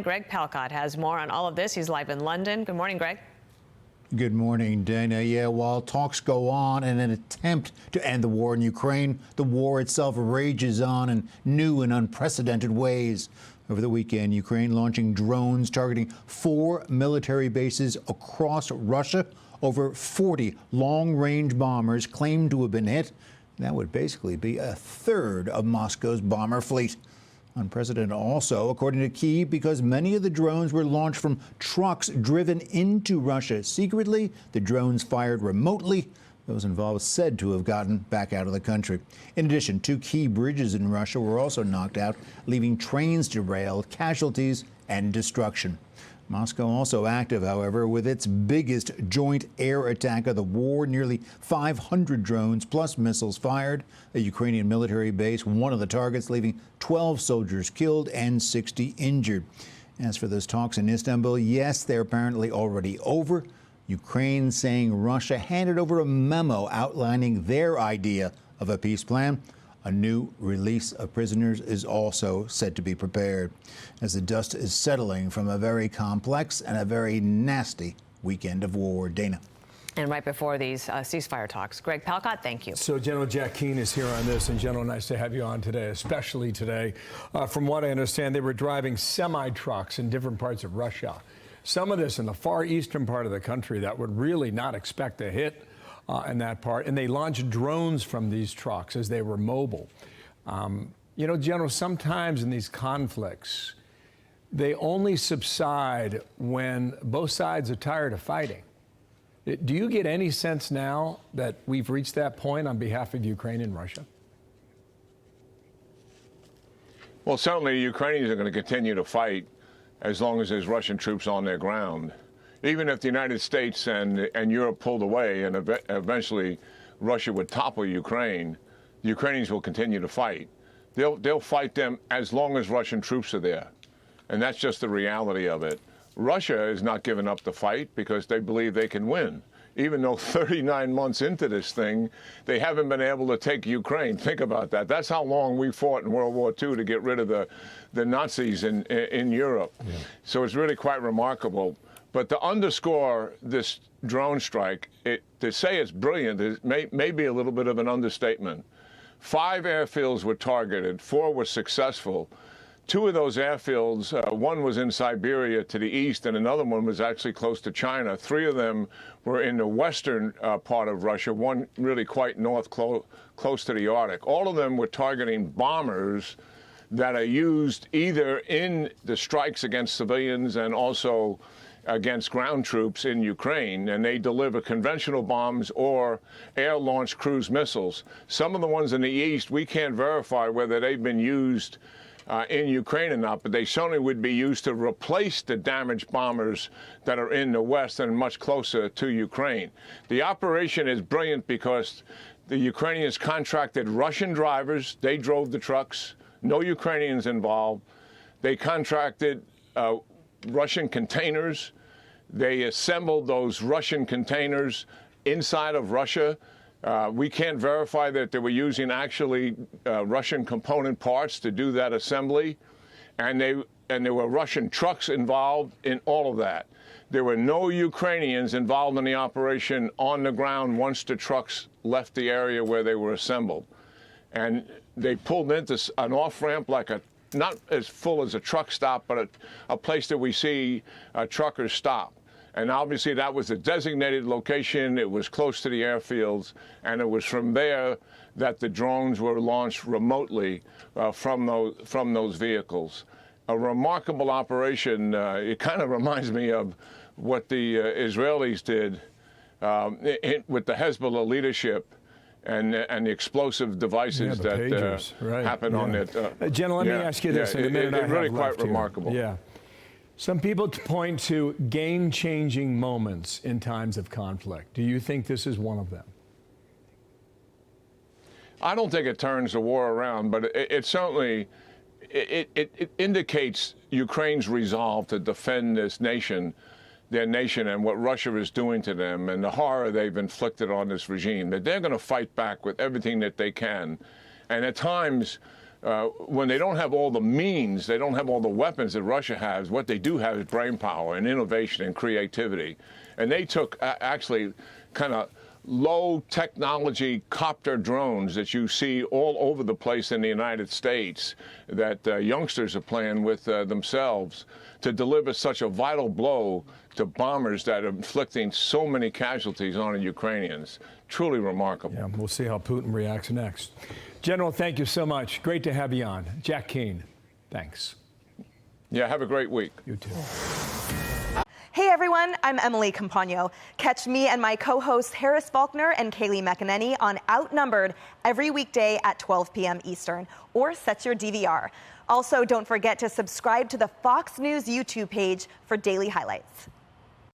Greg Palkot has more on all of this. He's live in London. Good morning, Greg. Good morning, Dana. Yeah, while talks go on in an attempt to end the war in Ukraine, the war itself rages on in new and unprecedented ways. Over the weekend, Ukraine launching drones targeting 4 military bases across Russia. Over 40 long-range bombers claimed to have been hit. That would basically be a third of Moscow's bomber fleet. Unprecedented also, according to Keane, because many of the drones were launched from trucks driven into Russia secretly. The drones fired remotely. Those involved said to have gotten back out of the country. In addition, 2 key bridges in Russia were also knocked out, leaving trains derailed, casualties, and destruction. Moscow also active, however, with its biggest joint air attack of the war. Nearly 500 drones plus missiles fired. A Ukrainian military base, one of the targets, leaving 12 soldiers killed and 60 injured. As for those talks in Istanbul, yes, they're apparently already over. Ukraine saying Russia handed over a memo outlining their idea of a peace plan. A new release of prisoners is also said to be prepared as the dust is settling from a very complex and a very nasty weekend of war. Dana. And right before these ceasefire talks, Greg Palkot, thank you. So General Jack Keane is here on this, and General, nice to have you on today, especially today. From what I understand, they were driving semi-trucks in different parts of Russia. Some of this in the far eastern part of the country that would really not expect a hit in that part, and they launched drones from these trucks as they were mobile. You know, General, sometimes in these conflicts, they only subside when both sides are tired of fighting. Do you get any sense now that we've reached that point on behalf of Ukraine and Russia? Well, certainly the Ukrainians are going to continue to fight as long as there's Russian troops on their ground. Even if the United States and Europe pulled away and eventually Russia would topple Ukraine, the Ukrainians will continue to fight. They'll fight them as long as Russian troops are there. And that's just the reality of it. Russia is not giving up the fight because they believe they can win. Even though 39 months into this thing, they haven't been able to take Ukraine. Think about that. That's how long we fought in World War II to get rid of the Nazis in Europe. Yeah. So it's really quite remarkable. But to underscore this drone strike, to say it's brilliant may be a little bit of an understatement. 5 airfields were targeted, 4 were successful. 2 of those airfields, one was in Siberia to the east, and another one was actually close to China. 3 of them were in the western part of Russia, one really quite north, close to the Arctic. All of them were targeting bombers that are used either in the strikes against civilians and also against ground troops in Ukraine, and they deliver conventional bombs or air-launched cruise missiles. Some of the ones in the east, we can't verify whether they've been used in Ukraine or not, but they certainly would be used to replace the damaged bombers that are in the west and much closer to Ukraine. The operation is brilliant because the Ukrainians contracted Russian drivers. They drove the trucks. No Ukrainians involved. They contracted Russian containers. They assembled those Russian containers inside of Russia. We can't verify that they were using actually Russian component parts to do that assembly, and there were Russian trucks involved in all of that. There were no Ukrainians involved in the operation on the ground once the trucks left the area where they were assembled. And they pulled into an off-ramp like not as full as a truck stop, but a place that we see truckers stop. And obviously that was a designated location. It was close to the airfields, and it was from there that the drones were launched remotely from those vehicles. A remarkable operation. It kind of reminds me of what the Israelis did with the Hezbollah leadership and the explosive devices that happen on it. General, let me ask you this. It's really quite remarkable. Yeah. Some people point to game-changing moments in times of conflict. Do you think this is one of them? I don't think it turns the war around, but it certainly indicates Ukraine's resolve to defend this nation, their nation, and what Russia is doing to them, and the horror they've inflicted on this regime. That they're going to fight back with everything that they can, and at times when they don't have all the means, they don't have all the weapons that Russia has, what they do have is brain power and innovation and creativity. And they took actually kind of low technology copter drones that you see all over the place in the United States that youngsters are playing with themselves to deliver such a vital blow to bombers that are inflicting so many casualties on the Ukrainians. Truly remarkable. Yeah, we'll see how Putin reacts next. General, thank you so much. Great to have you on. Jack Keane, thanks. Yeah, have a great week. You too. Hey everyone, I'm Emily Campagno. Catch me and my co-hosts Harris Faulkner and Kaylee McEnany on Outnumbered every weekday at 12 p.m. Eastern, or set your DVR. Also, don't forget to subscribe to the Fox News YouTube page for daily highlights.